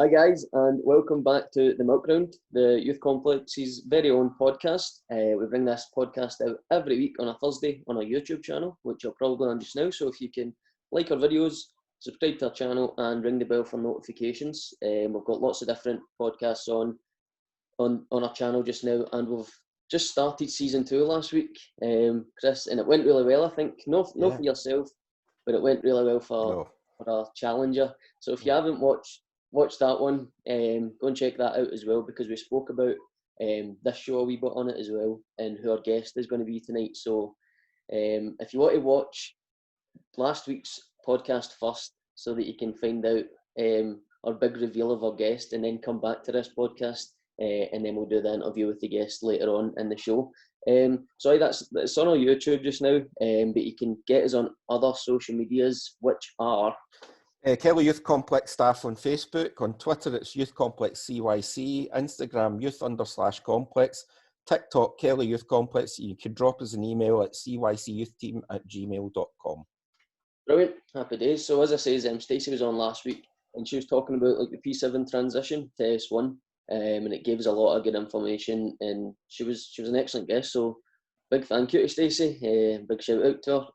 Hi guys, and welcome back to the Milk Round, the Youth Complex's very own podcast. We bring this podcast out every week on a Thursday on our YouTube channel, which you're probably on just now. So if you can like our videos, subscribe to our channel, and ring the bell for notifications. We've got lots of different podcasts on our channel just now, and we've just started season 2 last week, Chris, and it went really well. I think not for yourself, but it went really well for our challenger. So if you haven't watch that one, go and check that out as well, because we spoke about this show a wee bit on it as well, and who our guest is going to be tonight. So if you want to watch last week's podcast first, so that you can find out our big reveal of our guest, and then come back to this podcast, and then we'll do the interview with the guest later on in the show. Sorry, it's on our YouTube just now, but you can get us on other social medias, which are Kelly Youth Complex Staff on Facebook. On Twitter, it's Youth Complex CYC. Instagram, youth_complex. TikTok, Kelly Youth Complex. You can drop us an email at cycyouthteam@gmail.com. Brilliant. Happy days. So as I say, Stacey was on last week, and she was talking about like the P7 transition to S1, and it gave us a lot of good information, and she was an excellent guest. So big thank you to Stacey. Big shout out to her.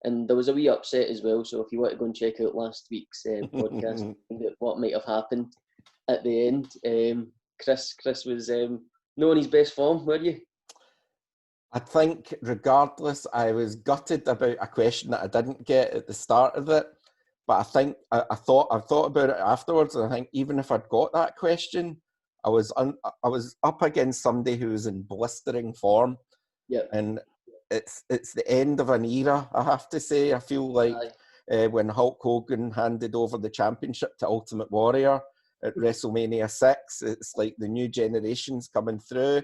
And there was a wee upset as well, so if you want to go and check out last week's podcast, what might have happened at the end, Chris was not in his best form, were you? I think, regardless, I was gutted about a question that I didn't get at the start of it, but I think I thought about it afterwards, and I think even if I'd got that question, I was up against somebody who was in blistering form, and it's the end of an era, I have to say. I feel like when Hulk Hogan handed over the championship to Ultimate Warrior at WrestleMania 6, it's like the new generation's coming through.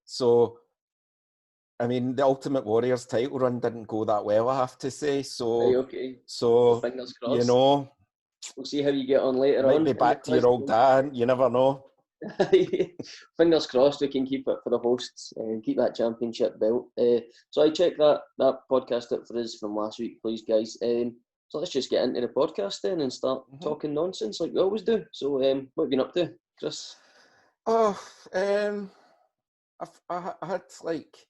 So, I mean, the Ultimate Warrior's title run didn't go that well, I have to say. So, so fingers crossed. You know, we'll see how you get on later on. Might be back to your old dad. You never know. Fingers crossed we can keep it for the hosts and keep that championship belt. So I checked that podcast out for us from last week, please, guys. So let's just get into the podcast then and start talking nonsense like we always do. So what have you been up to, Chris? I had like,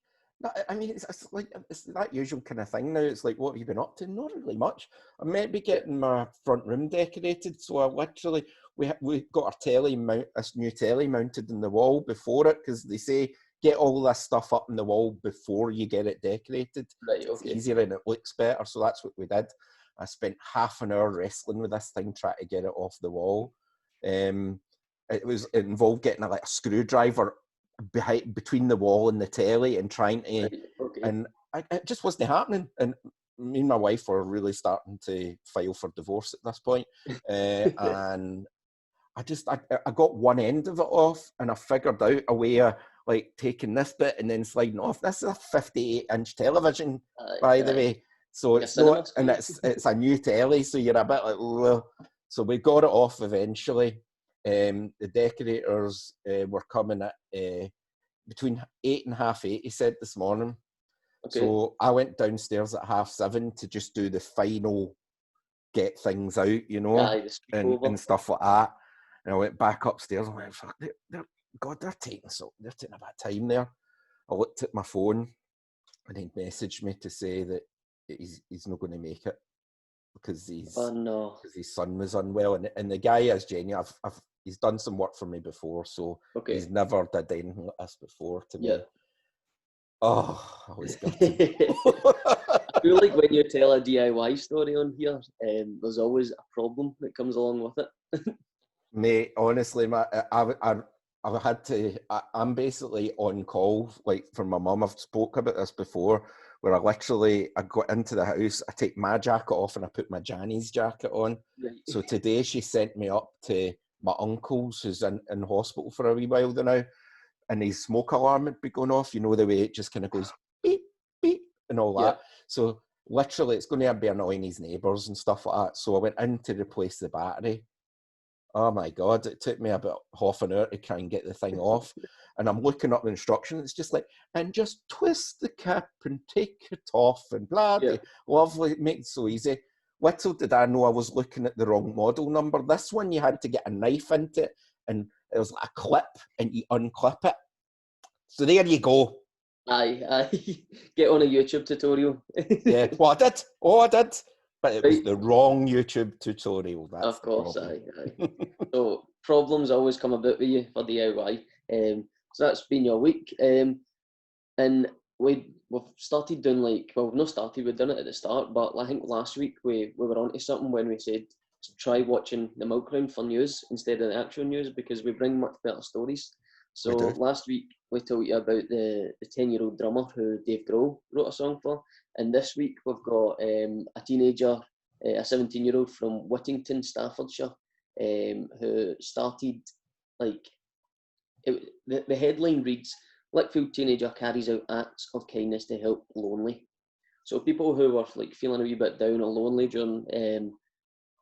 I mean, it's like it's that usual kind of thing now. It's like, what have you been up to? Not really much. I might be getting my front room decorated, so I literally we got our telly this new telly mounted in the wall before it, because they say get all this stuff up in the wall before you get it decorated. Right, okay. It's easier and it looks better. So that's what we did. I spent half an hour wrestling with this thing, trying to get it off the wall. It involved getting a screwdriver between the wall and the telly and trying to, and it just wasn't happening. And me and my wife were really starting to file for divorce at this point. And I got one end of it off, and I figured out a way of like taking this bit and then sliding off. This is a 58-inch television, by the way. So it's not, and it's a new telly, so you're a bit like, ugh. So we got it off eventually. The decorators were coming at between 8 and 8:30, he said this morning. Okay. So I went downstairs at 7:30 to just do the final get things out, you know, and stuff like that. And I went back upstairs and went, fuck, they're taking a bit of time there. I looked at my phone and he messaged me to say that he's not going to make it because his son was unwell. And the guy is genuine. He's done some work for me before, so he's never did anything like this before to me. Oh, I was gutted. I feel like when you tell a DIY story on here, there's always a problem that comes along with it. Mate, honestly, I've had to. I'm basically on call, like for my mum. I've spoke about this before, where I got into the house, I take my jacket off and I put my Janny's jacket on. Right. So today she sent me up to my uncle's, who's in hospital for a wee while now, and his smoke alarm would be going off. You know, the way it just kind of goes beep, beep, and all that. So literally, it's going to be annoying his neighbours and stuff like that. So I went in to replace the battery. Oh my God, it took me about half an hour to try and get the thing off. And I'm looking up the instructions. It's just like, and just twist the cap and take it off and blah, blah. Lovely, it makes it so easy. little did I know I was looking at the wrong model number. This one, you had to get a knife into it, and it was like a clip, and you unclip it. So there you go. Aye. Get on a YouTube tutorial. Yeah, well, I did. Oh, I did. But it was Right. the wrong YouTube tutorial. That's Of the course, problem. aye. So problems always come about with you for DIY. So that's been your week. And we've started doing we've not started, we've done it at the start, but I think last week we were onto something when we said try watching the milk round for news instead of the actual news, because we bring much better stories. We So do. last week we told you about the 10-year-old drummer who Dave Grohl wrote a song for, and this week we've got a teenager, a 17-year-old from Whittington, Staffordshire, who started the headline reads, Lichfield teenager carries out acts of kindness to help lonely. So people who were feeling a wee bit down or lonely during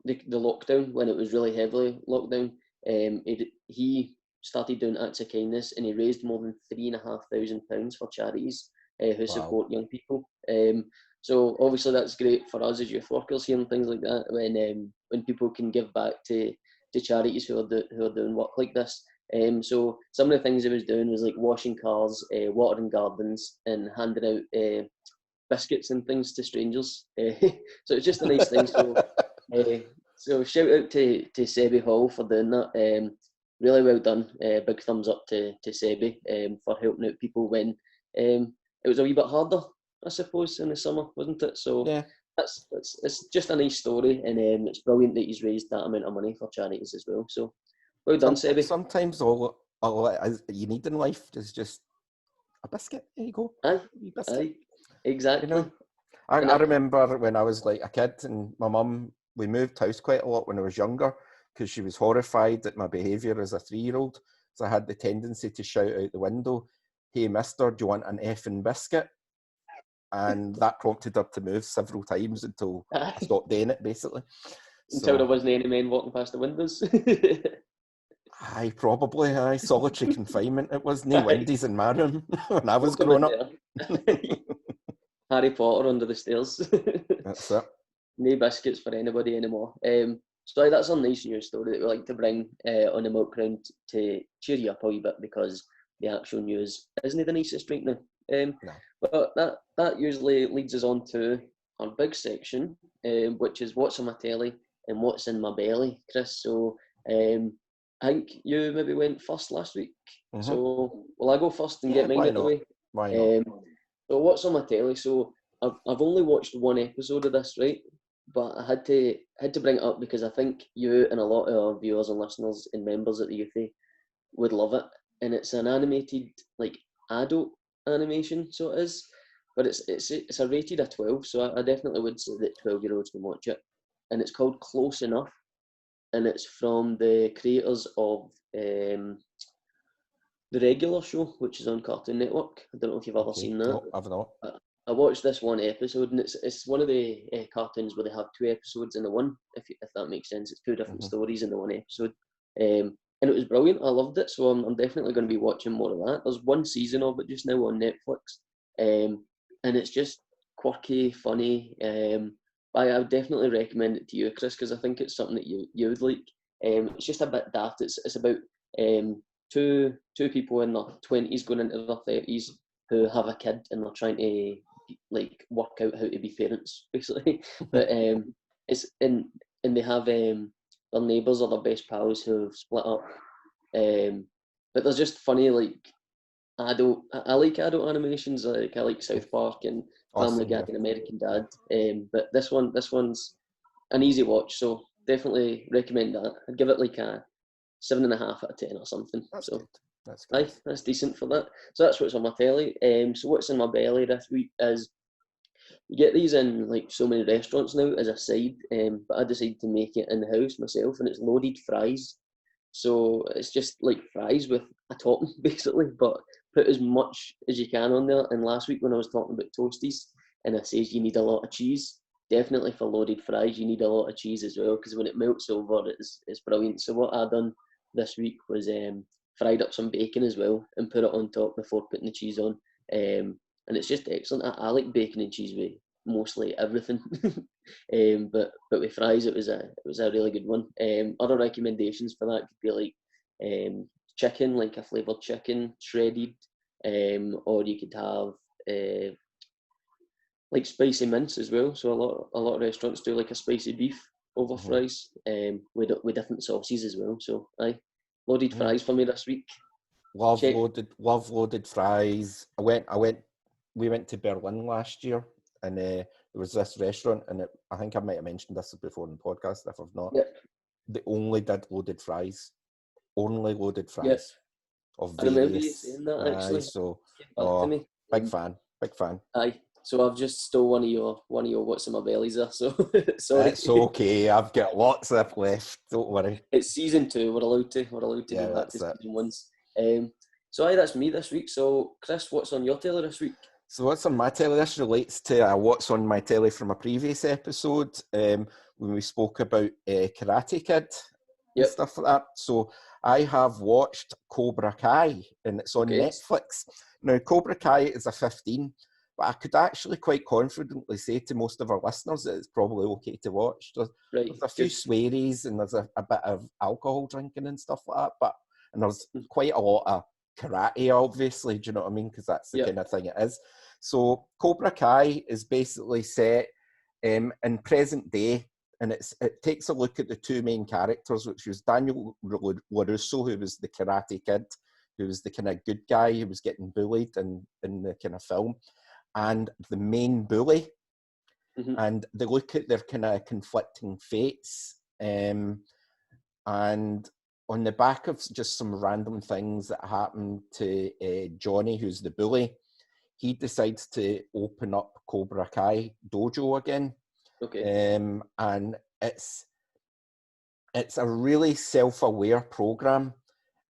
the lockdown, when it was really heavily lockdown, he started doing acts of kindness, and he raised more than £3,500 for charities who Wow. support young people. So obviously that's great for us as youth workers here and things like that, when people can give back to charities who are doing work like this. So some of the things he was doing was washing cars, watering gardens, and handing out biscuits and things to strangers. So it's just a nice thing. So shout out to Sebi Hall for doing that. Really well done. Big thumbs up to Sebi for helping out people when it was a wee bit harder, I suppose, in the summer, wasn't it? So Yeah. it's just a nice story, and it's brilliant that he's raised that amount of money for charities as well. So well done, Sebi. Sometimes all you need in life is just a biscuit. There you go. Aye, A biscuit. aye, exactly. You know, I remember when I was a kid, and my mum, we moved house quite a lot when I was younger, because she was horrified at my behaviour as a 3-year-old. So I had the tendency to shout out the window, "Hey, mister, do you want an effing biscuit?" And that prompted her to move several times until I stopped doing it, basically. Until there So, wasn't any men walking past the windows. Aye, solitary confinement. It was no Aye. Wendy's in my room when I was Welcome in growing up. there. Harry Potter under the stairs. That's it. No biscuits for anybody anymore. So that's a nice news story that we like to bring on the milk round to cheer you up a wee bit, because the actual news isn't the nicest right now. No. But that usually leads us on to our big section, which is what's on my telly and what's in my belly, Chris. So I think you maybe went first last week. Mm-hmm. So will I go first and Yeah, get mine why out the not? way? Why not? So what's on my telly? So I've only watched one episode of this, right? But I had to bring it up because I think you and a lot of our viewers and listeners and members at the UFA would love it. And it's an animated, adult animation, so it is. But it's a rated of 12, so I definitely would say that 12-year-olds can watch it. And it's called Close Enough, and it's from the creators of the regular show, which is on Cartoon Network. I don't know if you've ever seen that. No, I've not. I watched this one episode, and it's one of the cartoons where they have two episodes in the one, if that makes sense. It's two different stories in the one episode. And it was brilliant. I loved it, so I'm definitely going to be watching more of that. There's one season of it just now on Netflix, and it's just quirky, funny. I would definitely recommend it to you, Chris, because I think it's something that you would like. It's just a bit daft. It's about two people in their 20s going into their 30s who have a kid, and they're trying to work out how to be parents, basically. But and they have their neighbours or their best pals who have split up. But there's just funny adult. I like adult animations. I like South Park and Family Guy and American Dad. But this one's an easy watch, so definitely recommend that. I'd give it a 7.5 out of 10 or something. That's so good. That's good. Aye, that's decent for that. So that's what's on my telly. So what's in my belly this week is, you get these in so many restaurants now as a side, but I decided to make it in the house myself, and it's loaded fries. So it's just fries with a topping basically, but put as much as you can on there. And last week when I was talking about toasties, and I says you need a lot of cheese, definitely for loaded fries you need a lot of cheese as well, because when it melts over, it's brilliant. So what I done this week was fried up some bacon as well and put it on top before putting the cheese on. And it's just excellent. I like bacon and cheese mostly everything. But with fries, it was a really good one. Other recommendations for that could be like chicken, like a flavoured chicken, shredded, or you could have like spicy mince as well. So a lot of restaurants do like a spicy beef over Mm-hmm. fries, with different sauces as well. So loaded Mm. fries for me this week. Love Check. loaded fries. We went to Berlin last year, and there was this restaurant, and I think I might have mentioned this before in the podcast. If I've not, Yep. they only did loaded fries, only loaded Yep. fries of I remember you various. saying that Aye, actually. so Came back to no, me. big fan, big fan. Aye. So I've just stole one of your what's in my bellies there. So sorry. It's okay. I've got lots of left. Don't worry. It's season 2. We're allowed to Yeah, go back to that's it. season 1s. So that's me this week. So Chris, what's on your telly this week? So what's on my telly? This relates to what's on my telly from a previous episode when we spoke about Karate Kid and Yep. stuff like that. So I have watched Cobra Kai, and it's on Okay. Netflix. Now, Cobra Kai is a 15, but I could actually quite confidently say to most of our listeners that it's probably okay to watch. Right. There's a few Good. swearies and there's a bit of alcohol drinking and stuff like that, and there's quite a lot of karate, obviously, do you know what I mean? Because that's the Yep. kind of thing it is. So Cobra Kai is basically set in present day, and it takes a look at the two main characters, which was Daniel LaRusso, who was the Karate Kid, who was the kind of good guy who was getting bullied in the kind of film, and the main bully. Mm-hmm. And they look at their kind of conflicting fates, and on the back of just some random things that happen to Johnny, who's the bully, he decides to open up Cobra Kai Dojo again. Okay. And it's a really self-aware program.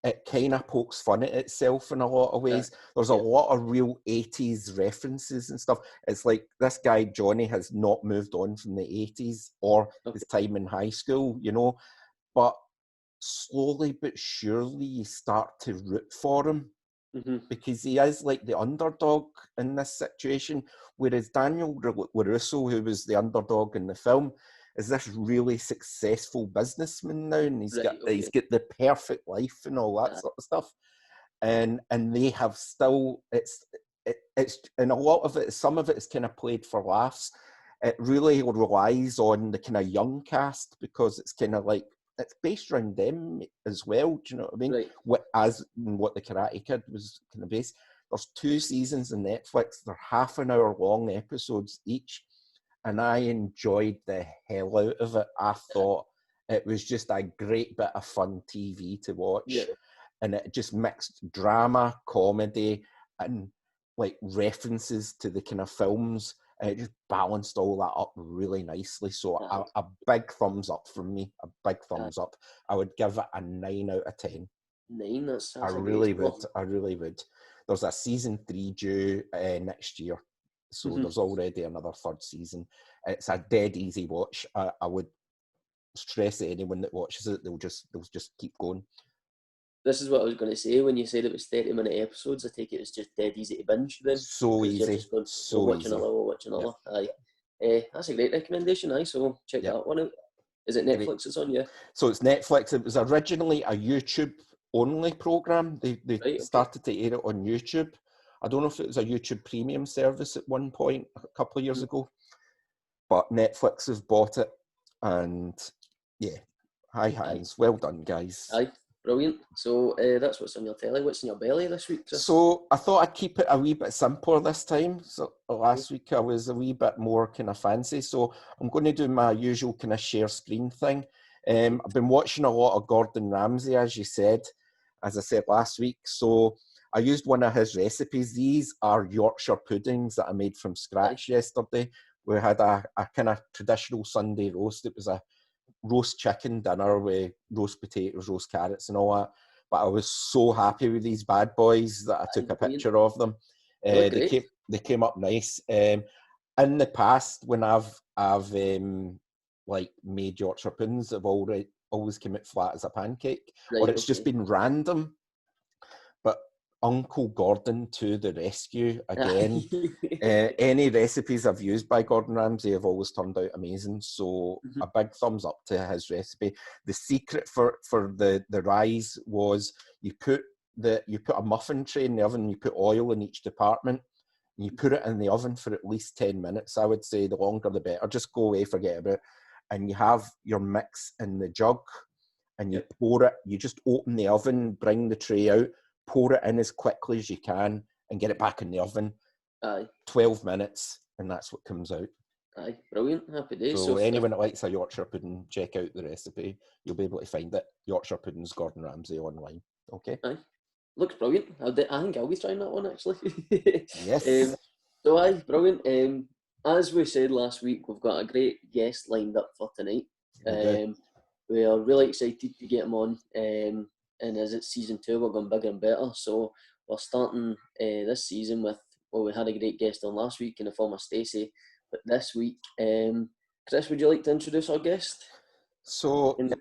It kind of pokes fun at itself in a lot of ways. There's a lot of real 80s references and stuff. It's like this guy, Johnny, has not moved on from the 80s or his time in high school, you know, but slowly but surely you start to root for him. Mm-hmm. Because he is like the underdog in this situation, whereas Daniel LaRusso, who was the underdog in the film, is this really successful businessman now, and he's got the perfect life and all that sort of stuff. And they have still it's and a lot of it, some of it is kind of played for laughs. It really relies on the kind of young cast because it's kind of like it's based around them as well. Do you know what I mean? Right. What the Karate Kid was kind of based. There's 2 seasons on Netflix. They're half an hour long episodes each, and I enjoyed the hell out of it. I thought it was just a great bit of fun TV to watch, and it just mixed drama, comedy, and like references to the kind of films. And it just balanced all that up really nicely. So a big thumbs up from me. A big thumbs up. I would give it a 9 out of 10. 9. That's I a really great would. score. I really would. There's a season 3 due next year. So there's already another 3rd season. It's a dead easy watch. I would stress to anyone that watches it, they'll just keep going. This is what I was going to say when you said it was 30-minute episodes. I take it was just dead easy to binge then. So easy. You're just going, watching another. Aye. That's a great recommendation. Aye, so check that one out. Is it Netflix it's on? Yeah. So it's Netflix. It was originally a YouTube only program. They started to air it on YouTube. I don't know if it was a YouTube premium service at one point a couple of years ago, but Netflix have bought it, and high hands. Well done, guys. Aye, brilliant. So that's what's on your telly. What's in your belly this week, Chris? So I thought I'd keep it a wee bit simpler this time. So last week I was a wee bit more kind of fancy. So I'm going to do my usual kind of share screen thing. I've been watching a lot of Gordon Ramsay, as I said last week. So I used one of his recipes. These are Yorkshire puddings that I made from scratch yesterday. We had a kind of traditional Sunday roast. It was a roast chicken dinner with roast potatoes, roast carrots and all that. But I was so happy with these bad boys that I took a picture of them. They came up nice. In the past, when I've like made Yorkshire puddings, I've always come out flat as a pancake, or it's just been random. But Uncle Gordon to the rescue again. Aye. Any recipes I've used by Gordon Ramsay have always turned out amazing. So Mhm. a big thumbs up to his recipe. The secret for the rise was you put a muffin tray in the oven, you put oil in each department, and you put it in the oven for at least 10 minutes. I would say the longer the better. Just go away, forget about it. And you have your mix in the jug, and you Yep. pour it. You just open the oven, bring the tray out, pour it in as quickly as you can, and get it back in the oven. Aye. 12 minutes, and that's what comes out. Aye. Brilliant. Happy days. So So anyone that likes a Yorkshire pudding, check out the recipe. You'll be able to find it. Yorkshire Puddings Gordon Ramsay online. Okay. aye. Looks brilliant. I think I'll be trying that one actually. Yes. So aye, brilliant. As we said last week, we've got a great guest lined up for tonight. We do. We are really excited to get him on. And as it's season 2, we're going bigger and better. So we're starting this season with, well, we had a great guest on last week in the form of Stacey, but this week, Chris, would you like to introduce our guest? So And,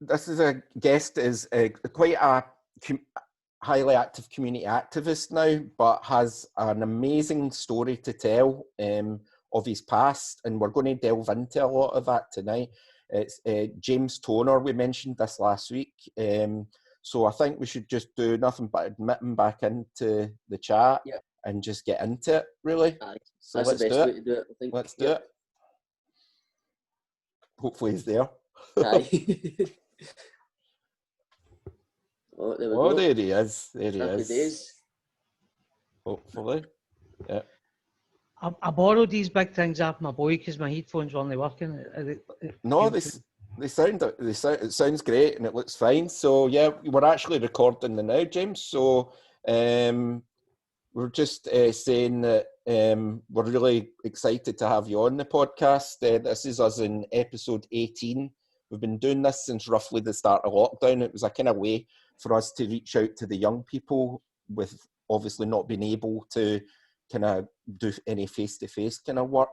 this is a guest is quite a highly active community activist now, but has an amazing story to tell of his past, and we're going to delve into a lot of that tonight. It's James Toner. We mentioned this last week, so I think we should just do nothing but admit him back into the chat Yep. and just get into it, really. aye, So that's let's the best do way it. to do it, I think. Let's do it. Hopefully he's there. Aye. Oh, there we Oh, go. there he is. There he Happy is. days. Hopefully. Yeah. I borrowed these big things off my boy because my headphones weren't working. No, it sounds great and it looks fine. So yeah, we're actually recording the now, James. So we're just saying that we're really excited to have you on the podcast. This is us in episode 18. We've been doing this since roughly the start of lockdown. It was a kind of way for us to reach out to the young people with obviously not being able to kind of do any face-to-face kind of work.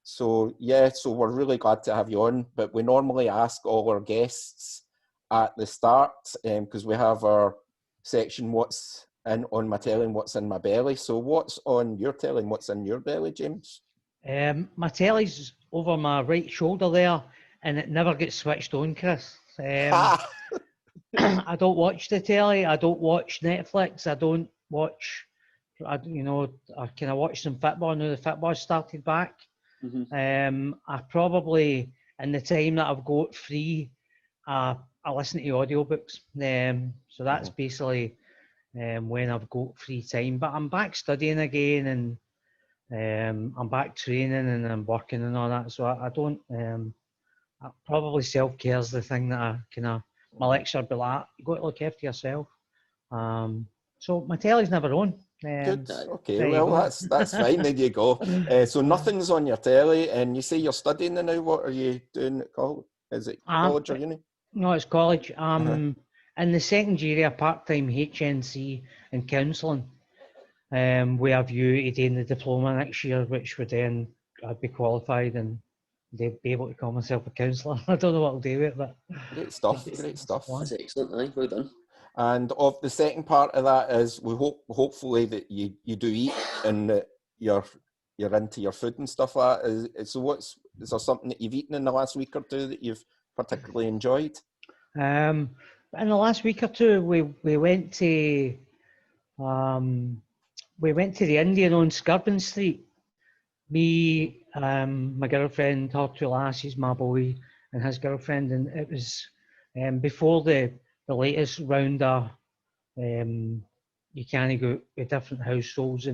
So we're really glad to have you on. But we normally ask all our guests at the start, because we have our section, what's on my telly and what's in my belly. So what's on your telly and what's in your belly, James? My telly's over my right shoulder there, and it never gets switched on, Chris. I don't watch the telly. I don't watch Netflix. I don't watch. I kind of watch some football. Now the football started back. Mm-hmm. I probably, in the time that I've got free, I listen to audiobooks. So that's basically when I've got free time. But I'm back studying again, and I'm back training, and I'm working and all that. So I don't. Probably self-care is the thing that I kind of. My lecture would be like, you got to look after yourself. So my telly's never on. Good. Okay. there you Well, go. that's fine. There you go. So nothing's on your telly, and you say you're studying now. What are you doing at college? Is it college or uni? No, it's college. In the second year of part-time HNC and counselling, we have you to do in the diploma next year, which would then I'd be qualified and they'd be able to call myself a counsellor. I don't know what I'll do with it, but Great stuff. Great stuff. That's excellent. Aye, well done. And of the second part of that is we hopefully that you do eat and that you're into your food and stuff like that. So is there something that you've eaten in the last week or two that you've particularly enjoyed? In the last week or two, we went to the Indian on Skirban Street. Me, my girlfriend, her two lassies, my boy, and his girlfriend, and it was before the latest round of you can't go with different households,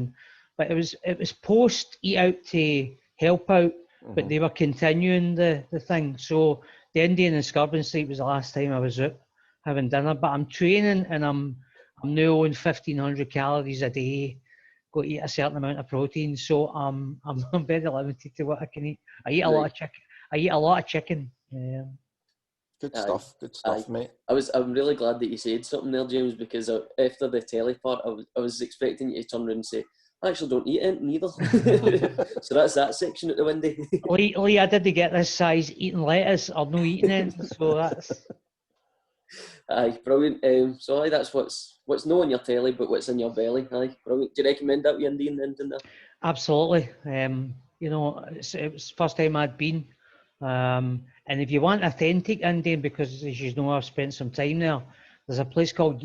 but it was post eat out to help out, but they were continuing the thing. So the Indian in Skirban Street was the last time I was out having dinner. But I'm training and I'm now on 1,500 calories a day. Got to eat a certain amount of protein, so I'm very limited to what I can eat. I eat a lot of chicken. Good stuff, mate. I'm really glad that you said something there, James, because after the telly part, I was expecting you to turn around and say, I actually don't eat it neither. So that's that section at the window. Lee, I did get this size eating lettuce or no eating it, so that's... Aye, brilliant. So that's what's what's not on your telly, but what's in your belly. Aye, brilliant. Do you recommend that with Indian there? Absolutely. You know, it was the first time I'd been. And if you want authentic Indian, because as you know, I've spent some time there, there's a place called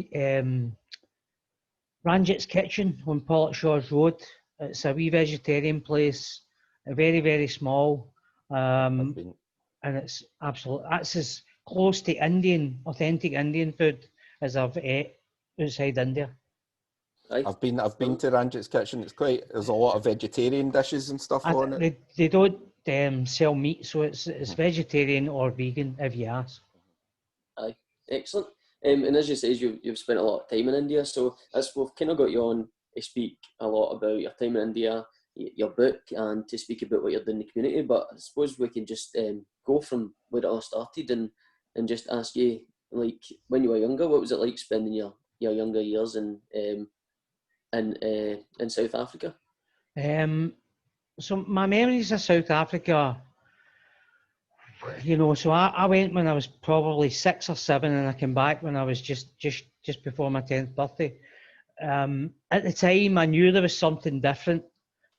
Ranjit's Kitchen on Pollock Shores Road. It's a wee vegetarian place, very, very small. And it's that's as close to Indian, authentic Indian food as I've ate outside India. Aye. I've been to Ranjit's Kitchen. There's a lot of vegetarian dishes and stuff on it. They don't sell meat, so it's vegetarian or vegan if you ask. Aye, excellent. And as you say, you've spent a lot of time in India, so as we've kind of got you on to speak a lot about your time in India, your book, and to speak about what you're doing in the community. But I suppose we can just go from where it all started and just ask you, like, when you were younger, what was it like spending your younger years in South Africa? So my memories of South Africa, you know, so I went when I was probably 6 or 7, and I came back when I was just before my 10th birthday. At the time, I knew there was something different,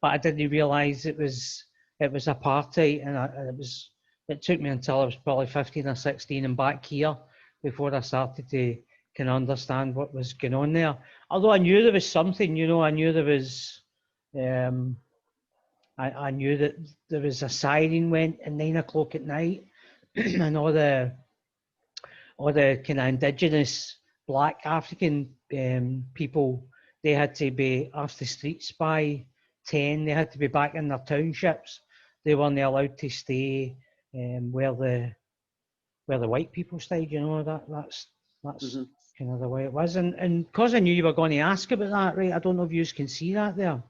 but I didn't realise it was apartheid, and it took me until I was probably 15 or 16 and back here before I started to kind of understand what was going on there. Although I knew there was something, you know, I knew there was. I knew that there was a siren went at 9 o'clock at night, and all the kind of indigenous black African people, they had to be off the streets by 10. They had to be back in their townships. They weren't allowed to stay where the white people stayed. You know, that's mm-hmm. kind of the way it was. And because I knew you were going to ask about that, right? I don't know if you can see that there.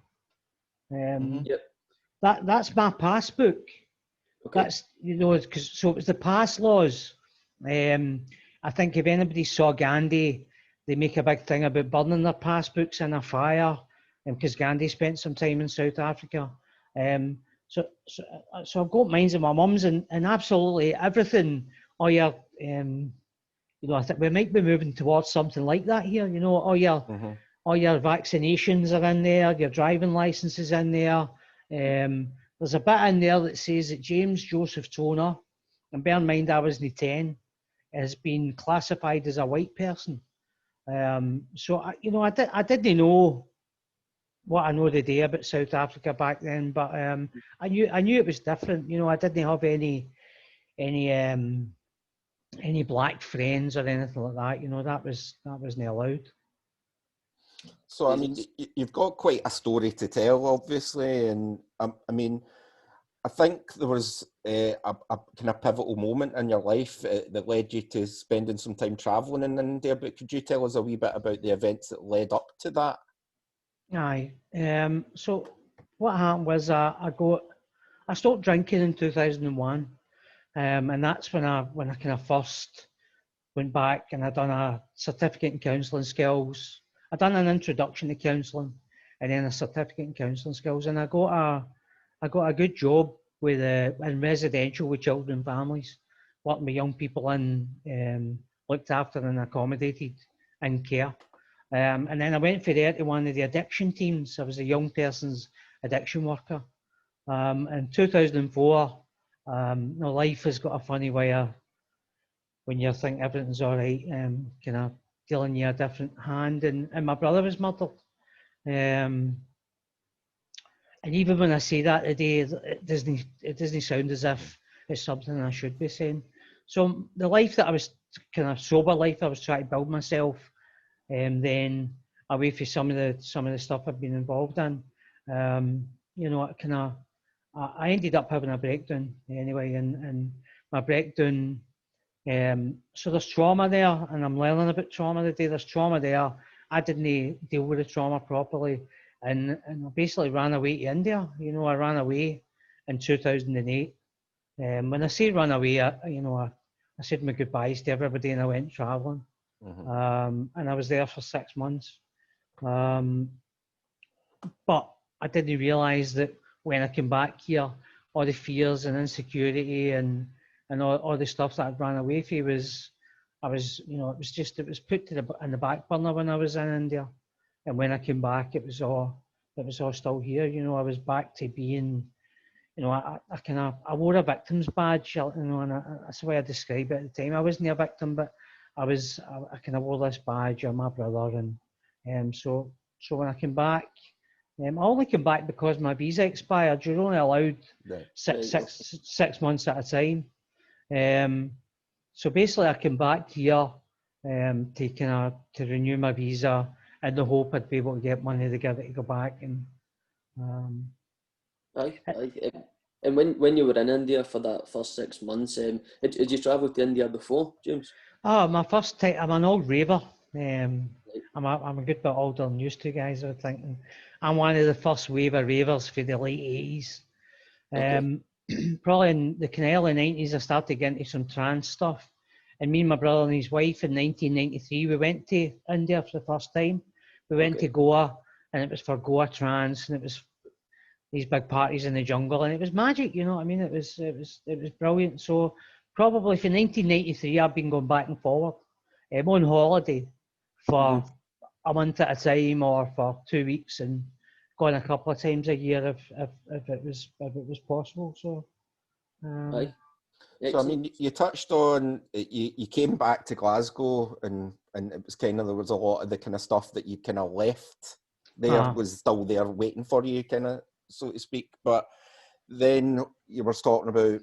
Yep. That's my passbook. Okay. That's, you know, so it was the pass laws. I think if anybody saw Gandhi, they make a big thing about burning their passbooks in a fire, because Gandhi spent some time in South Africa. So I've got mines of my mum's, and absolutely everything. All your, you know, I think we might be moving towards something like that here. You know, all your vaccinations are in there, your driving licenses in there. There's a bit in there that says that James Joseph Toner, and bear in mind I wasn't 10, has been classified as a white person. So I didn't know what I know today about South Africa back then, but I knew it was different. You know, I didn't have any black friends or anything like that. You know, that wasn't allowed. So, I mean, you've got quite a story to tell, obviously, and I mean, I think there was a kind of pivotal moment in your life that led you to spending some time travelling in India, but could you tell us a wee bit about the events that led up to that? Aye. So what happened was I stopped drinking in 2001, and that's when I kind of first went back and I done a certificate in counselling skills. I done an introduction to counselling and then a certificate in counselling skills, and I got a good job with in residential with children and families, working with young people and looked after and accommodated in care. And then I went for there to one of the addiction teams. I was a young person's addiction worker. In 2004, life has got a funny way of, when you think everything's all right, kind of dealing you a different hand. And my brother was murdered. And even when I say that today, it doesn't sound as if it's something I should be saying. So the life that I was, kind of sober life, I was trying to build myself, then away from some of the stuff I've been involved in. You know, I ended up having a breakdown anyway, and my breakdown. So there's trauma there, and I'm learning about trauma today. There's trauma there. I didn't deal with the trauma properly, and I basically ran away to India. You know, I ran away in 2008. When I say run away, I said my goodbyes to everybody and I went travelling. And I was there for 6 months. But I didn't realise that when I came back here, all the fears and insecurity and all the stuff that I'd ran away from was I was, you know, it was put to in the back burner when I was in India, and when I came back, it was all still here. You know, I was back to being, you know, I wore a victim's badge, you know, and that's the way I describe it at the time. I wasn't a victim, but I kind of wore this badge. I'm my brother, and so when I came back, I only came back because my visa expired. You're only allowed Right. 6 months at a time. So basically, I came back here to renew my visa in the hope I'd be able to get money together to go back. And Aye. And when you were in India for that first 6 months, had you travelled to India before, James? my first time, I'm an old raver. I'm a good bit older than used to, guys, I would think. And I'm one of the first wave of ravers for the late 80s. Probably in the kind of early 90s, I started getting into some trance stuff. And me and my brother and his wife in 1993, we went to India for the first time. We went to Goa, and it was for Goa trance, and it was these big parties in the jungle, and it was magic, you know what I mean? It was brilliant. So probably for 1993, I've been going back and forward. I'm on holiday for a month at a time or for 2 weeks, and going a couple of times a year if it was possible. So, Aye. So I mean, you touched on you came back to Glasgow, and it was kind of, there was a lot of the kind of stuff that you kind of left there was still there waiting for you, kind of, so to speak. But then you were talking about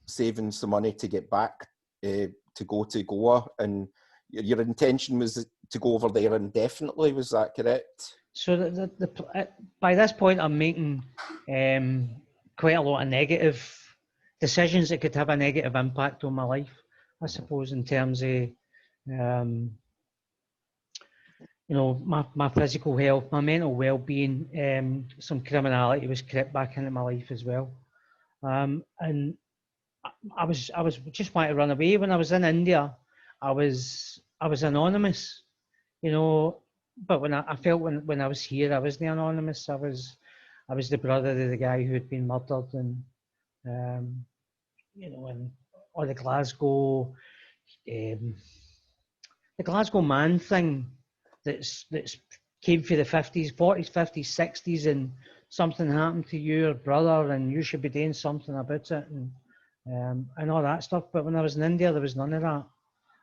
saving some money to get back to go to Goa, and your intention was to go over there indefinitely. Was that correct? So by this point, I'm making quite a lot of negative decisions that could have a negative impact on my life, I suppose, in terms of, you know, my physical health, my mental well-being. Some criminality was crept back into my life as well, and I was just wanting to run away. When I was in India, I was anonymous, you know. But when I felt when I was here, I wasn't anonymous. I was the brother of the guy who had been murdered, and you know, and all the Glasgow man thing that's came for the 50s, 40s, 50s, 60s, and something happened to your brother, and you should be doing something about it, and all that stuff. But when I was in India, there was none of that.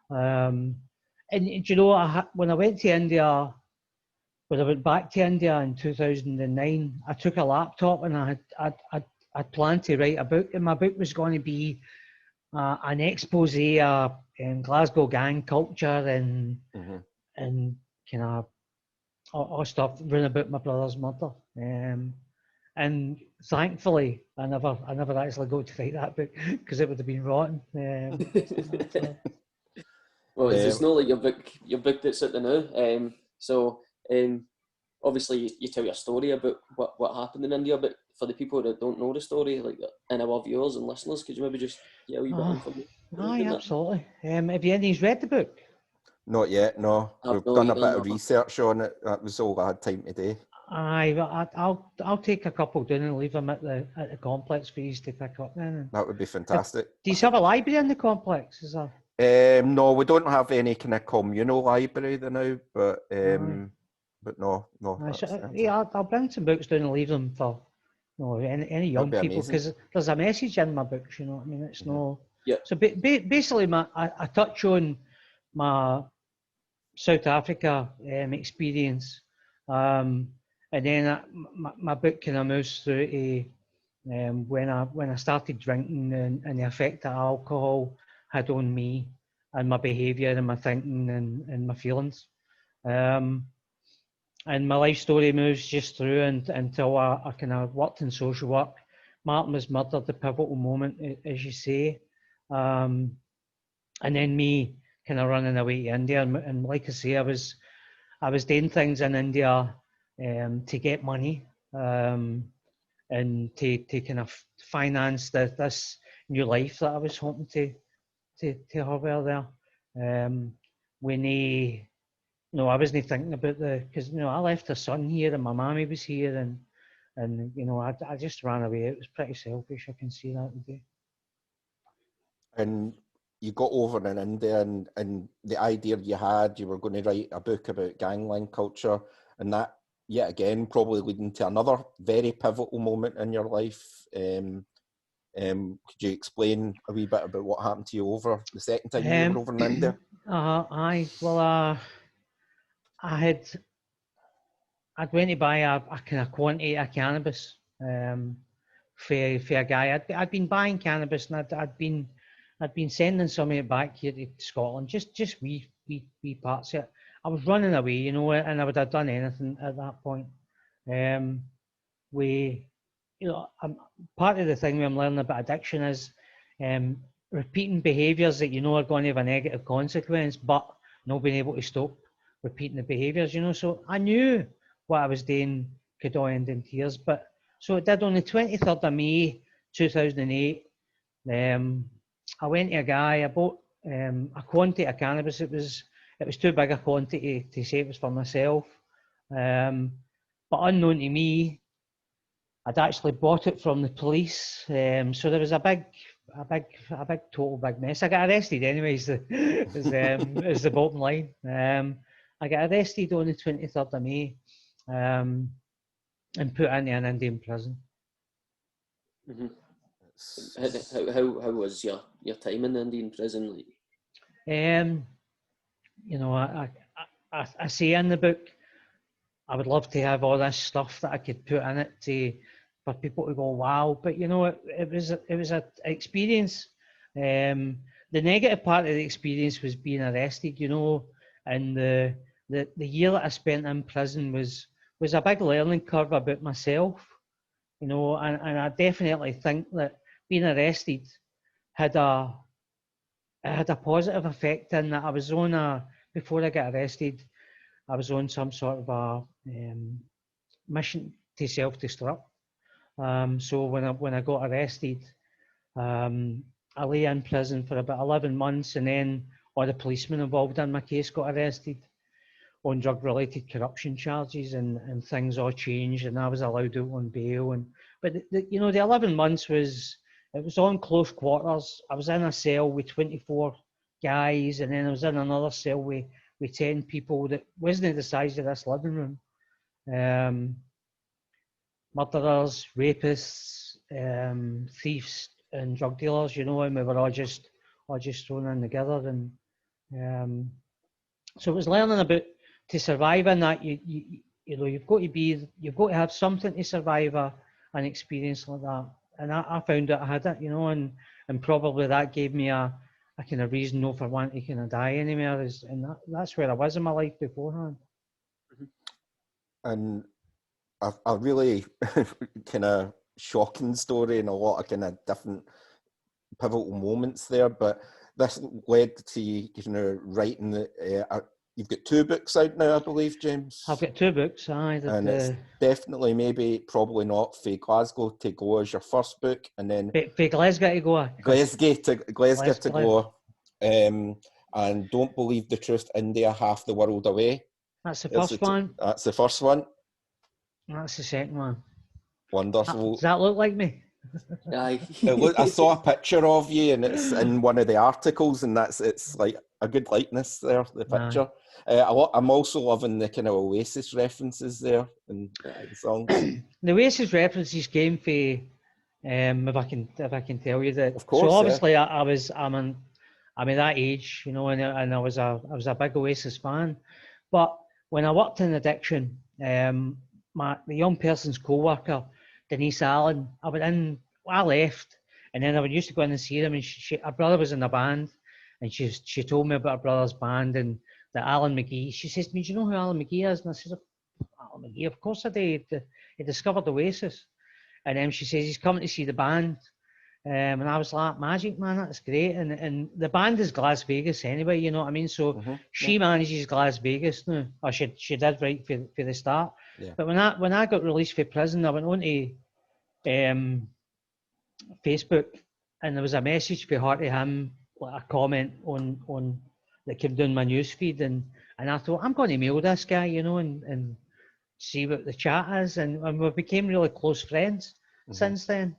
And you know, when I went to India, when I went back to India in 2009, I took a laptop, and I'd planned to write a book, and my book was going to be an expose of Glasgow gang culture and kind of all stuff written about my brother's murder. And thankfully, I never actually got to write that book because it would have been rotten. Well, it's not like your book that's at the now. So obviously you tell your story about what happened in India, but for the people that don't know the story, like, and our viewers and listeners, could you maybe just get a wee bit of information? Aye, absolutely. Have you any read the book? Not yet, no. We've done a bit of research on it. That was all I had time to do. Aye, I'll take a couple down and leave them at the complex for you to pick up then. That would be fantastic. Do you have a library in the complex? Is there? No, we don't have any kind of communal library now, but no. Yeah, I'll bring some books down and leave them for, you know, any young people, because there's a message in my books. You know what I mean? It's no. Yeah. So basically, I touch on my South Africa experience, and then my book kind of moves through to when I started drinking and the effect that alcohol had on me and my behaviour and my thinking and my feelings. And my life story moves just through until I kind of worked in social work. Martin was murdered, the pivotal moment, as you say. And then me kind of running away to India. And like I say, I was doing things in India to get money and to kind of finance this new life that I was hoping to have over there. No, I wasn't thinking about because, you know, I left a son here and my mommy was here, and you know, I just ran away. It was pretty selfish. I can see that today. And you got over in India, and the idea you had, you were going to write a book about gangland culture, and that, yet again, probably leading to another very pivotal moment in your life. Could you explain a wee bit about what happened to you over the second time you were over in India? I'd went to buy a kind of quantity of cannabis for a guy. I'd been buying cannabis, and I'd been sending some of it back here to Scotland, just wee parts of it. I was running away, you know, and I would have done anything at that point. Part of the thing when I'm learning about addiction is repeating behaviours that you know are going to have a negative consequence, but not being able to stop repeating the behaviours, you know. So I knew what I was doing could all end in tears, but so it did. On the 23rd of May 2008, I went to a guy. I bought a quantity of cannabis. It was too big a quantity to say it was for myself, but unknown to me, I'd actually bought it from the police. So there was a big total big mess. I got arrested anyways. Is the bottom line. I got arrested on the 23rd of May, and put into an Indian prison. Mm-hmm. How was your time in the Indian prison like? You know, I say in the book, I would love to have all this stuff that I could put in it for people to go, wow. But you know, it was an experience. The negative part of the experience was being arrested, you know, and the year that I spent in prison was a big learning curve about myself, you know, and I definitely think that being arrested had a positive effect in that I was on before I got arrested, I was on some sort of a mission to self-destruct. So when I got arrested, I lay in prison for about 11 months, and then all the policemen involved in my case got arrested on drug-related corruption charges, and things all changed, and I was allowed out on bail. But you know, the 11 months was on close quarters. I was in a cell with 24 guys, and then I was in another cell with 10 people that wasn't the size of this living room. Murderers, rapists, thieves, and drug dealers, you know, and we were all just thrown in together. And so it was learning about to survive in that. You know, you've got to have something to survive an experience like that. And I found that I had it, you know, and probably that gave me a kind of reason no for wanting to kind of die anymore. And that's where I was in my life beforehand. And a really kind of shocking story and a lot of kind of different pivotal moments there, but this led to you know, writing you've got 2 books out now, I believe, James. I've got 2 books, and it's definitely probably not Fae Glesga Tae Goa is your first book, and then Fae Glesga Tae Goa. Glesga Tae Goa. And Don't Believe the Truth, India, Half the World Away. That's the first one. That's the first one. That's the second one. Wonderful. Does that look like me? Aye. I saw a picture of you, and it's in one of the articles, and it's like a good likeness there, the picture. I'm also loving the kind of Oasis references there in the songs. The Oasis references came for, if I can tell you that. Of course. So obviously, I'm at that age, you know, and I was a big Oasis fan. But when I worked in addiction, the young person's co-worker, Denise Allen, I left, and then I would used to go in and see them, and her brother was in the band, and she told me about her brother's band, and that Alan McGee. She says to me, "Do you know who Alan McGee is?" And I said, "Alan McGee, of course I do. He discovered Oasis." And then she says, "He's coming to see the band." And I was like, "Magic, man, that's great." And the band is Las Vegas anyway, you know what I mean? So she manages Las Vegas now, or she did right for the start. Yeah. But when I got released from prison, I went on to Facebook, and there was a message for her to him, like a comment on that came down my newsfeed, and I thought, I'm going to mail this guy, you know, and see what the chat is, and we became really close friends since then.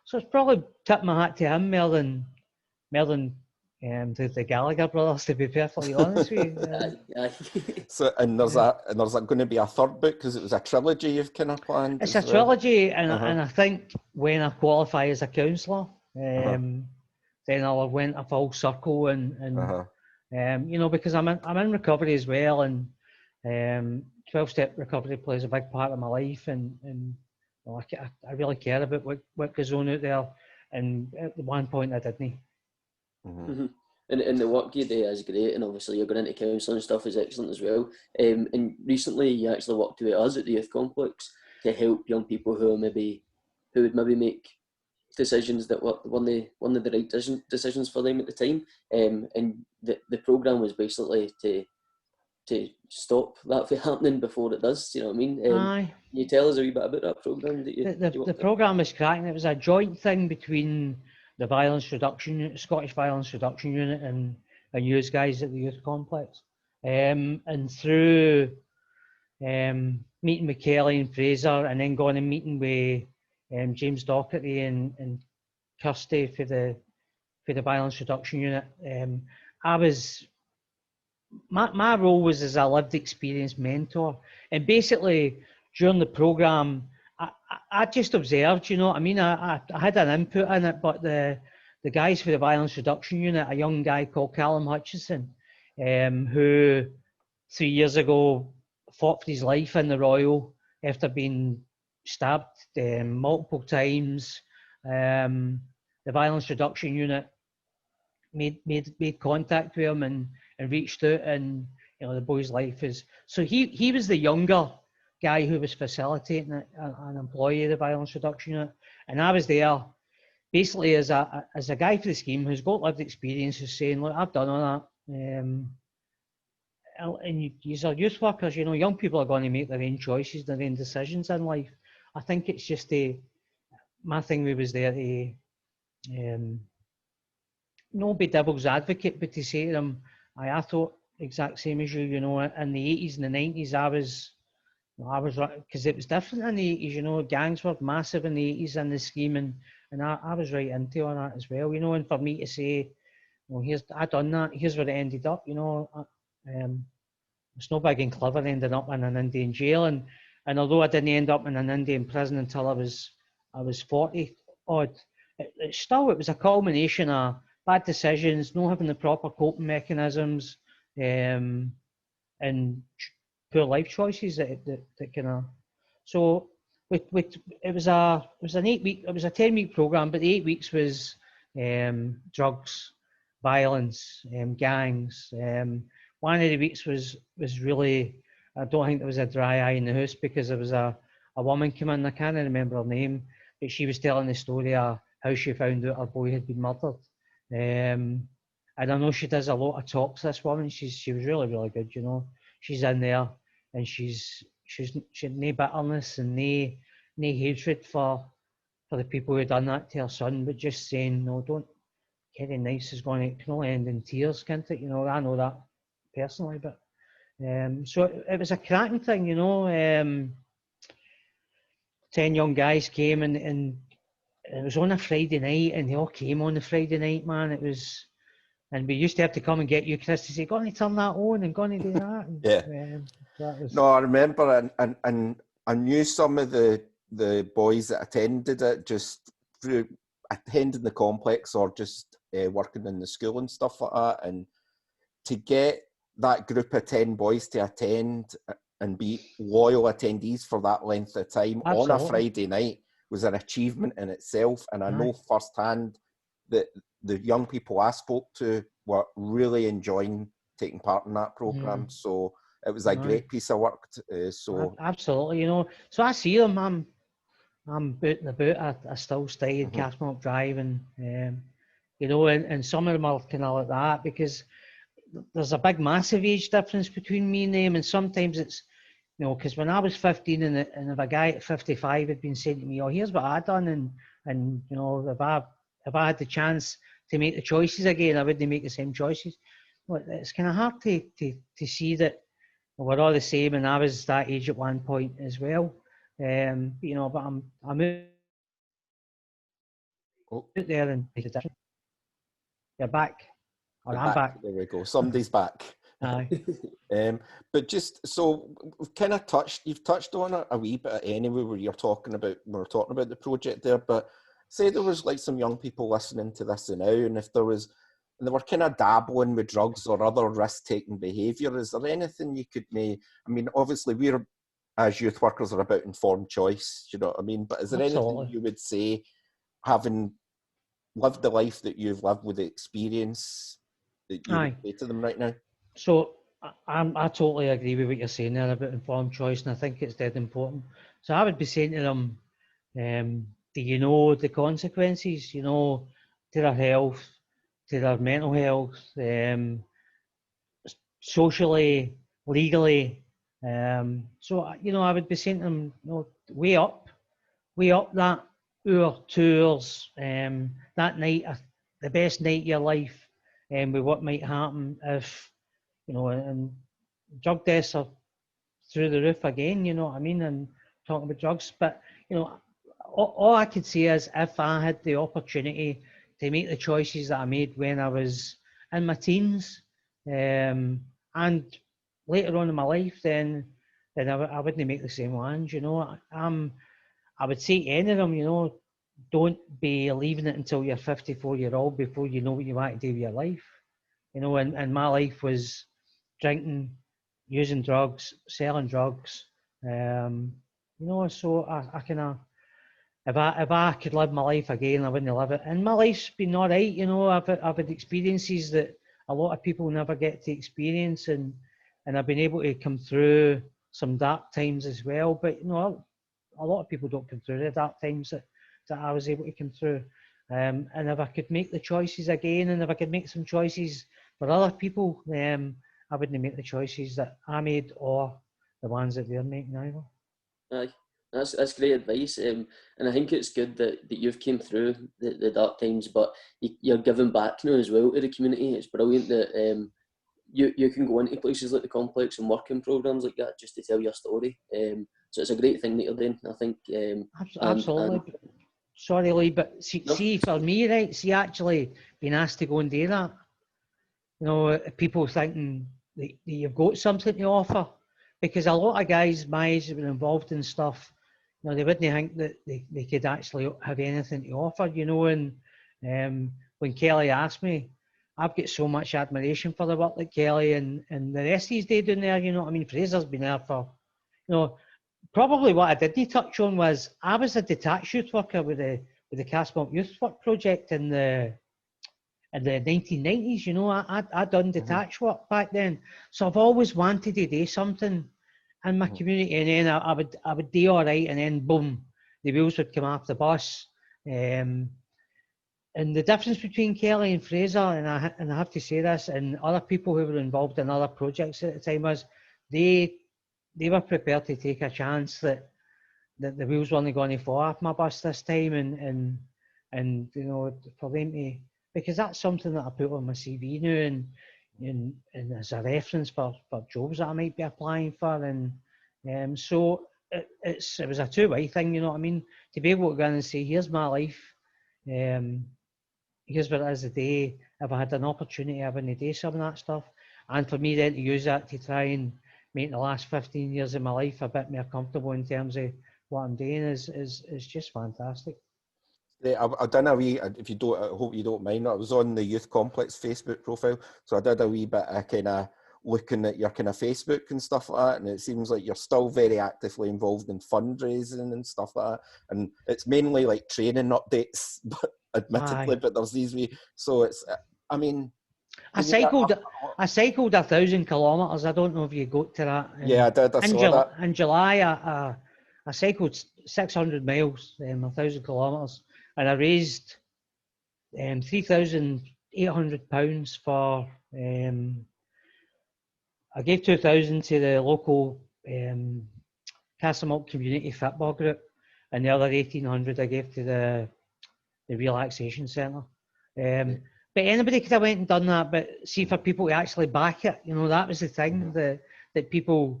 So it's probably tipped my hat to him more than the Gallagher brothers, to be perfectly honest with you. Aye. So, and there's going to be a third book because it was a trilogy you've kind of planned. It's as a well. trilogy, and I think when I qualify as a counsellor, then I'll went a full circle and because I'm in recovery as well, and 12-step recovery plays a big part of my life, and I really care about what goes on out there, and at one point I didn't. And the work you do is great, and obviously you're going into counselling stuff is excellent as well. And recently you actually worked with us at the Youth Complex to help young people who would maybe make decisions that were one of the right decisions for them at the time. And the programme was basically to stop that from happening before it does. Do you know what I mean? Aye. Can you tell us a wee bit about that programme that you The programme was cracking. It was a joint thing between the Scottish Violence Reduction Unit and you guys at the Youth Complex. And through meeting with Kelly and Fraser, and then going and meeting with James Docherty and Kirsty for the Violence Reduction Unit, my role was as a lived experience mentor, and basically during the programme I just observed, you know what I mean. I had an input in it, but the guys for the Violence Reduction Unit, a young guy called Callum Hutchison, who 3 years ago fought for his life in the Royal after being stabbed multiple times. The Violence Reduction Unit made contact with him and reached out, and the boy's life is so he was the younger guy who was facilitating it, an employee of the Violence Reduction Unit, and I was there basically as a guy for the scheme who's got lived experience, who's saying, look, I've done all that, and these are youth workers, young people are going to make their own choices, their own decisions in life. I think it's just my thing was there to not be devil's advocate, but to say to them, I thought exact same as you, in the 80s and the 90s, I was right, because it was different in the 80s, gangs were massive in the 80s in the scheme, and I was right into all that as well, and for me to say, well, I done that, here's where it ended up, it's no big and clever ending up in an Indian jail, and although I didn't end up in an Indian prison until I was 40 odd, it was a culmination of bad decisions, not having the proper coping mechanisms, and poor life choices that kind of. So it was a 10-week program, but the 8 weeks was drugs, violence, gangs. One of the weeks was really, I don't think there was a dry eye in the house, because there was a woman came in, I can't remember her name, but she was telling the story of how she found out her boy had been murdered. And I know she does a lot of talks, this woman. She was really, really good, She's in there, and she had no bitterness and no hatred for the people who had done that to her son, but just saying, no, don't. Kerry Nice is going to only end in tears, can't it? I know that personally, but so it was a cracking thing, 10 young guys came, and it was on a Friday night, and they all came on the Friday night, man. It was, and we used to have to come and get you, Chris, to say, going to turn that on and going to do that. And, yeah. That was... No, I remember, and I knew some of the boys that attended it just through attending the complex or just working in the school and stuff like that. And to get that group of 10 boys to attend and be loyal attendees for that length of time on a Friday night was an achievement in itself. And I know firsthand that the young people I spoke to were really enjoying taking part in that program. So it was a great piece of work. Absolutely, So I see them. I'm booting about. I still stay at Castlemilk Drive, and and some of them are kind of like that, because there's a big, massive age difference between me and them, and sometimes it's, because when I was 15 and if a guy at 55 had been saying to me, oh, here's what I done, and if I had the chance to make the choices again, I wouldn't make the same choices. Well, it's kind of hard to see that we're all the same, and I was that age at one point as well. But I'm out there, and you're back. Or I'm back. There we go. Somebody's back. Aye. But just so we've kind of you've touched on it a wee bit anyway, where we were talking about the project there. But say there was like some young people listening to this now, and if there was, and they were kind of dabbling with drugs or other risk-taking behaviour, is there anything you could make? I mean, obviously we're as youth workers are about informed choice. You know what I mean? But is there Absolutely. anything you would say, having lived the life that you've lived with the experience, that you would say to them right now? So I totally agree with what you're saying there about informed choice, and I think it's dead important. So I would be saying to them, do you know the consequences, you know, to their health, to their mental health, socially, legally. So, you know, I would be saying to them, you know, weigh up that hour, 2 hours, that night, the best night of your life, with what might happen if, you know, and drug deaths are through the roof again, you know what I mean, and talking about drugs. But, you know, all I could say is if I had the opportunity to make the choices that I made when I was in my teens, and later on in my life, then I wouldn't make the same ones, you know. I would say to any of them, you know, don't be leaving it until you're 54-year-old before you know what you want to do with your life. You know, and my life was drinking, using drugs, selling drugs. You know, so I kind of, if I could live my life again, I wouldn't live it. And my life's been all right, you know. I've had experiences that a lot of people never get to experience, and I've been able to come through some dark times as well. But, you know, a lot of people don't come through the dark times that I was able to come through. And if I could make the choices again, and if I could make some choices for other people, I wouldn't make the choices that I made or the ones that they're making either. Aye, that's great advice, and I think it's good that you've came through the dark times, but you're giving back now as well to the community. It's brilliant that you can go into places like the complex and work in programs like that just to tell your story. So it's a great thing that you're doing, I think. Absolutely. Sorry, Lee, but see, for me, right, see, actually being asked to go and do that, you know, people thinking that you've got something to offer, because a lot of guys my age have been involved in stuff, you know, they wouldn't think that they could actually have anything to offer, you know. And when Kelly asked me, I've got so much admiration for the work that Kelly and the rest of his day doing there, you know what I mean. Fraser's been there for, you know, probably what I didn't touch on was I was a detached youth worker with the Castmont Youth Work Project in the 1990s. You know, I'd done detached work back then, so I've always wanted to do something in my community, and then I would do all right, and then boom, the wheels would come off the bus. And the difference between Kelly and Fraser, and I have to say this, and other people who were involved in other projects at the time, was they were prepared to take a chance that the wheels weren't going to fall off my bus this time, and you know, for them to, because that's something that I put on my CV now, and as a reference for jobs that I might be applying for, and so it was a two-way thing, you know what I mean, to be able to go in and say, here's my life, here's what it is today. If I had an opportunity, I wouldn't do some of that stuff, and for me then to use that to try and make the last 15 years of my life a bit more comfortable in terms of what I'm doing is just fantastic. Yeah, I done a wee, if you don't, I hope you don't mind, I was on the Youth Complex Facebook profile, so I did a wee bit of kind of looking at your kind of Facebook and stuff like that, and it seems like you're still very actively involved in fundraising and stuff like that, and it's mainly like training updates, but admittedly, but there's these wee, so it's, I mean... I cycled 1,000 kilometres. I don't know if you got to that. Yeah, I did. I saw that. In July, I cycled 600 miles, 1,000 kilometres, and I raised £3,800 for. I gave 2,000 to the local Castlemilk Community Football Group, and the other 1,800 I gave to the relaxation centre. But anybody could have went and done that. But see, for people to actually back it, you know, that was the thing, that people,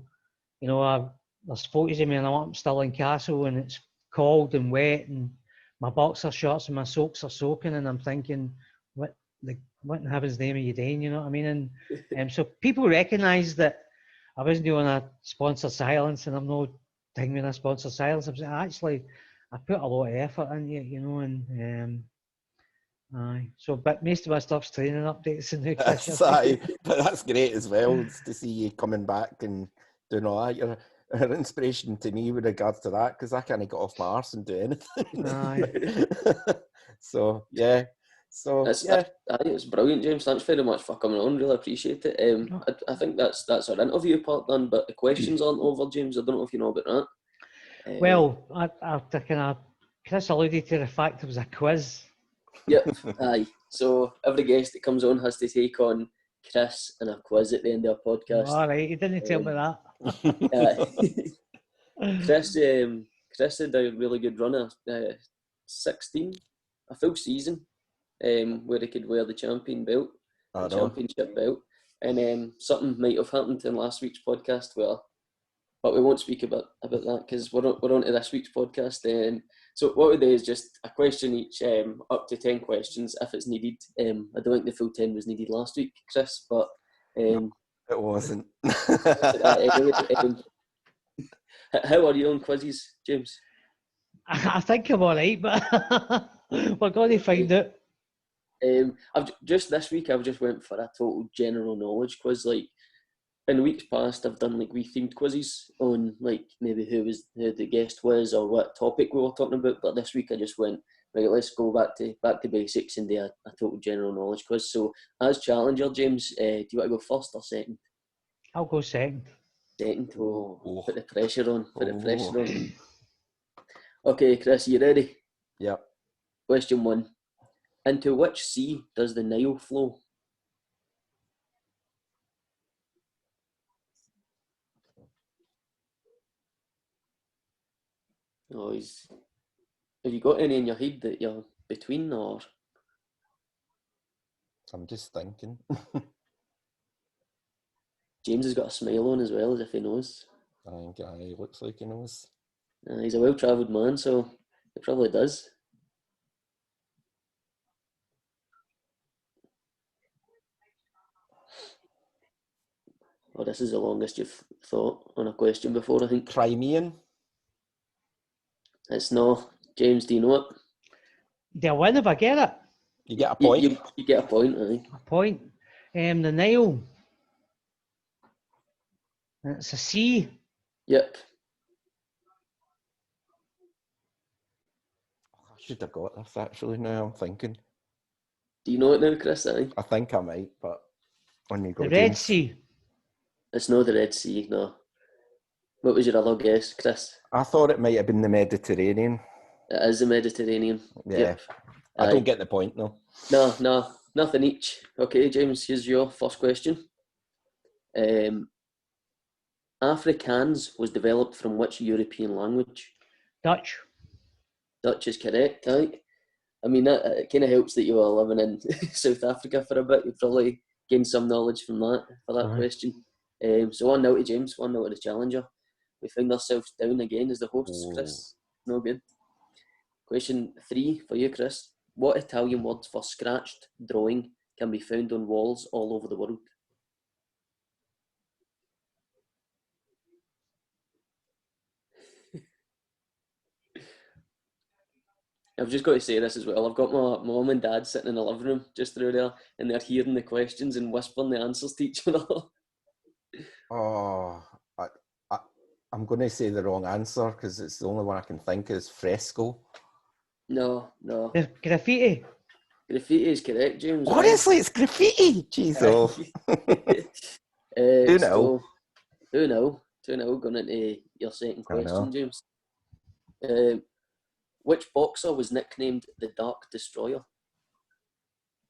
you know, there's photos of me and I'm still in Castle and it's cold and wet and my boxer shorts and my socks are soaking, and I'm thinking, what the wouldn't have his name of your day, you know what I mean? And so people recognise that I wasn't doing a sponsor silence, and I'm not doing a sponsor silence. I'm saying actually, I put a lot of effort into it, you know, and aye. So, but most of my stuff's training updates and new That's, but that's great as well to see you coming back and doing all that. You're an inspiration to me with regards to that, because I can't get off my arse and do anything. Aye. So yeah, I think it's brilliant, James. Thanks very much for coming on. Really appreciate it. I think that's our interview part done, but the questions aren't over, James. I don't know if you know about that. Well, I kind of Chris alluded to the fact there was a quiz. Yep, aye. So every guest that comes on has to take on Chris and a quiz at the end of our podcast. All right, you didn't tell me that. Chris had a really good run of 16, a full season, where he could wear the champion belt, the championship belt, and something might have happened in last week's podcast but we won't speak about that because we're on to this week's podcast. So what we do is just a question each, up to 10 questions if it's needed. I don't think the full 10 was needed last week, Chris, but no, it wasn't. How are you on quizzes, James? I think I'm all right, but we're going to find out. This week I've just went for a total general knowledge quiz. Like in weeks past, I've done like themed quizzes on like maybe who the guest was or what topic we were talking about. But this week I just went, right, let's go back to basics and do a total general knowledge quiz. So as challenger, James, do you want to go first or second? I'll go second. Second. Oh. Put the pressure on. Put the pressure on. Okay, Chris, you ready? Yep. Question 1. Into which sea does the Nile flow? Oh, have you got any in your head that you're between, or? I'm just thinking. James has got a smile on as well, as if he knows. I think he looks like he knows. He's a well-travelled man, so he probably does. Oh, this is the longest you've thought on a question before, I think. Crimean? It's no. James, do you know it? Do I win if I get it? You get a point. You get a point, I think. A point. The Nile. And it's a sea. Yep. I should have got this actually. Now I'm thinking. Do you know it now, Chris? I think I might, but when you go, The Red James. Sea. It's not the Red Sea, no. What was your other guess, Chris? I thought it might have been the Mediterranean. It is the Mediterranean. Yeah. Yep. I don't get the point though. No, nothing each. Okay, James, here's your first question. Afrikaans was developed from which European language? Dutch. Dutch is correct, right? I mean, it kind of helps that you were living in South Africa for a bit. You probably gained some knowledge from that for that question. So 1-0 to James, 1-0 to the challenger. We find ourselves down again as the hosts, Chris. No good. Question 3 for you, Chris. What Italian word for scratched drawing can be found on walls all over the world? I've just got to say this as well. I've got my mum and dad sitting in the living room just through there, and they're hearing the questions and whispering the answers to each other. Oh, I'm going to say the wrong answer because it's the only one I can think is fresco. No. Graffiti. Graffiti is correct, James. Honestly, it's graffiti. Jeez, oh. 2-0. 2-0 going into your second question, James. Which boxer was nicknamed the Dark Destroyer?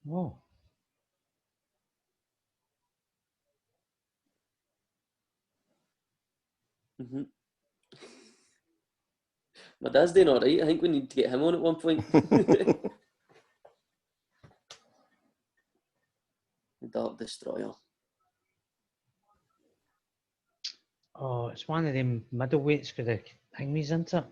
Oh. Mm-hmm. My dad's doing all right. I think we need to get him on at one point. The Dark Destroyer. Oh, it's one of them middleweights for the thingies, isn't it?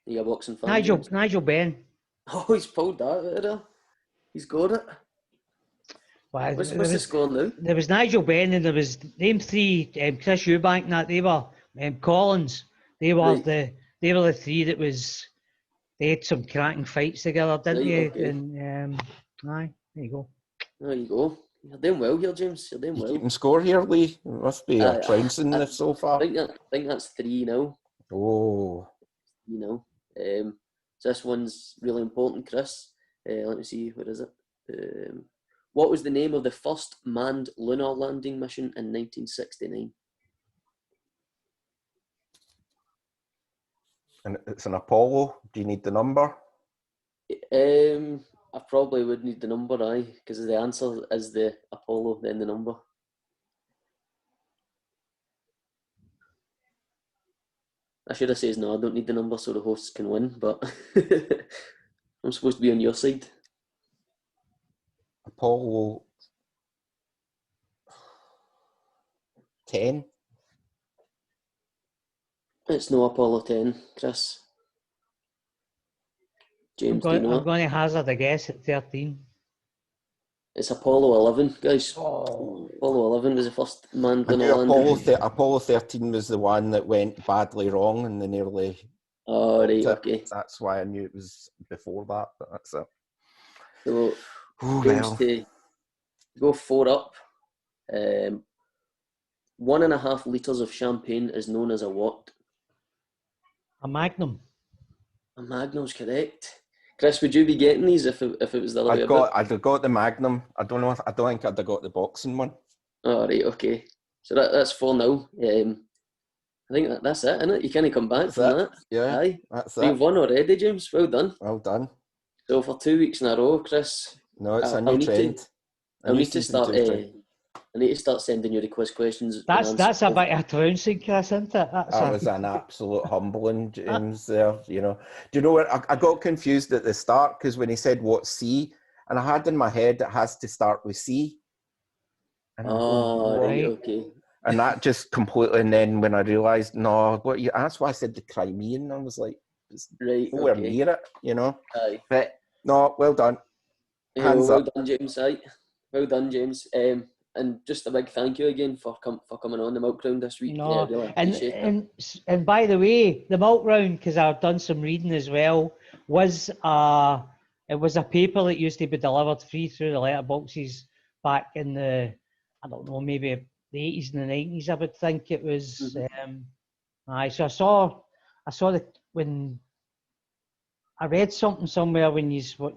Are you a boxing fan, Nigel James? Nigel Benn. Oh, he's pulled that out of there. He's got it. Well, What's the score now? there was Nigel Benn and there was name three, Chris Eubank and that, they were Collins. They were Right. the three that was, they had some cracking fights together, didn't Right, they? okay. And aye, there you go. There you go. You're doing well here, James. You're doing You well. keeping score here, Lee? It must be a trouncing this so I far. think that's 3 now. Oh. You know. So this one's really important, Chris. Let me see, where is it? What was the name of the first manned lunar landing mission in 1969? And it's an Apollo. Do you need the number? I probably would need the number, because the answer is the Apollo, then the number. I should have said no, I don't need the number so the hosts can win, but I'm supposed to be on your side. Apollo 10. It's no Apollo 10, Chris. James, do you know I'm it? going to hazard a guess at 13. It's Apollo 11, guys. Oh. Apollo 11 was the first manned I lunar knew landing. Apollo 13 was the one that went badly wrong and they nearly... Oh, right, it. okay. That's why I knew it was before that, but that's it. So, Oh, James, well. to go 4 up, 1.5 litres of champagne is known as a what? A Magnum. A Magnum's correct. Chris, would you be getting these if it was the other way about? I'd have got the Magnum. I don't think I'd have got the boxing one. Oh, right, okay. So that's 4 now. I think that's it, isn't it? You can't come back That's from it. that. Yeah, Aye. that's So you've it. won already, James. Well done. Well done. So for 2 weeks in a row, Chris, No, it's a I'll new need trend. to. A I'll new need to season start. 2 trend. I need to start sending you the quiz questions. That's a bit of trouncing, Chris, isn't it? That was an absolute humbling, James, there, you know. Do you know what? I got confused at the start because when he said what C, and I had in my head it has to start with C. And I'm Oh, going, right, Right. okay. and that just completely, and then when I realised, no, that's why I said the Crimean. I was like, it's Right, nowhere okay. near it, you know. Aye. But no, well done. Yeah, Hands well up. done, James. Aye. Well done, James. And just a big thank you again for coming on the milk round this week. No, Really appreciate it. and by the way, the milk round, because I've done some reading as well, was it was a paper that used to be delivered free through the letterboxes back in the, I don't know, maybe the 80s and the 90s. I would think it was. Aye, so I saw that when I read something somewhere when you were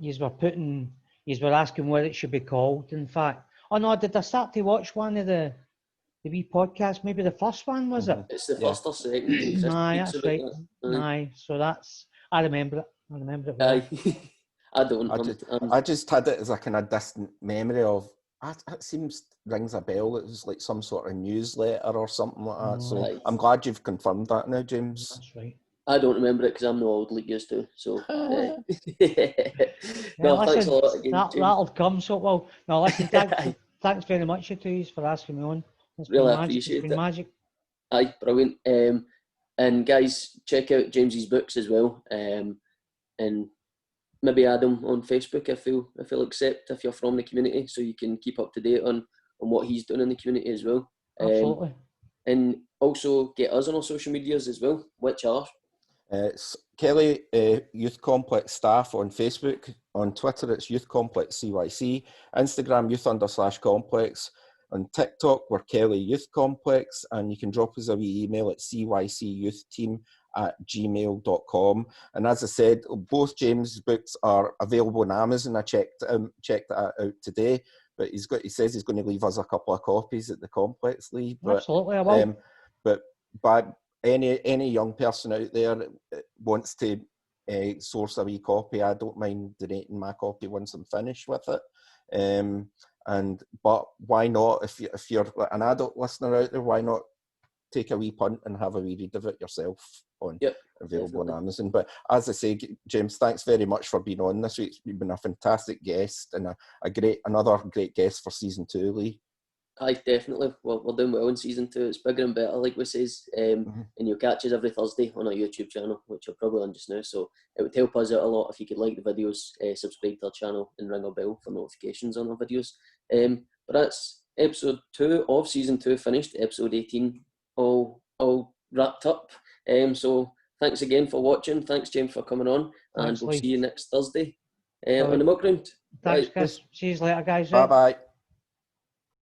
asking what it should be called. In fact, oh no, did I start to watch one of the wee podcasts? Maybe the first one, was it? It's the Yeah. first or second. Chris Aye, speaks that's about right. that. Aye, so that's, I remember it. I remember it well. Aye. I don't. I just had it as a kind of distant memory of, it rings a bell. It was like some sort of newsletter or something like that. So Aye. I'm glad you've confirmed that now, James. That's right. I don't remember it because I'm no old like used to. So, Yeah, no, thanks listen, a lot again, James. that'll come. So, well, no, listen, thanks very much to you for asking me on. It's Really been magic. appreciate It's been it. magic. Aye, brilliant. And guys, check out James's books as well. And maybe add him on Facebook if he'll accept, if you're from the community, so you can keep up to date on what he's doing in the community as well. Absolutely. And also get us on our social medias as well, which are It's Kelly Youth Complex Staff on Facebook. On Twitter, it's Youth Complex CYC. Instagram, youth_complex. On TikTok, we're Kelly Youth Complex. And you can drop us a wee email at cycyouthteam@gmail.com. And as I said, both James' books are available on Amazon. I checked that out today. But he says he's going to leave us a couple of copies at the complex, Lee. But, Absolutely, I will. But any young person out there that wants to source a wee copy, I don't mind donating my copy once I'm finished with it. But why not, if you're an adult listener out there, why not take a wee punt and have a wee read of it yourself available on Amazon. But as I say, James, thanks very much for being on this week. You've been a fantastic guest and another great guest for season 2, Lee. Aye, definitely. We're doing well in season 2. It's bigger and better, like we says. And you'll catch us every Thursday on our YouTube channel, which you're probably on just now. So it would help us out a lot if you could like the videos, subscribe to our channel, and ring a bell for notifications on our videos. But that's episode 2 of season 2 finished. Episode 18 all wrapped up. So thanks again for watching. Thanks, James, for coming on, and Thanks, we'll Lee. see you next Thursday on the Milk Round. Thanks, Bye. Chris. See you later, guys. Bye bye.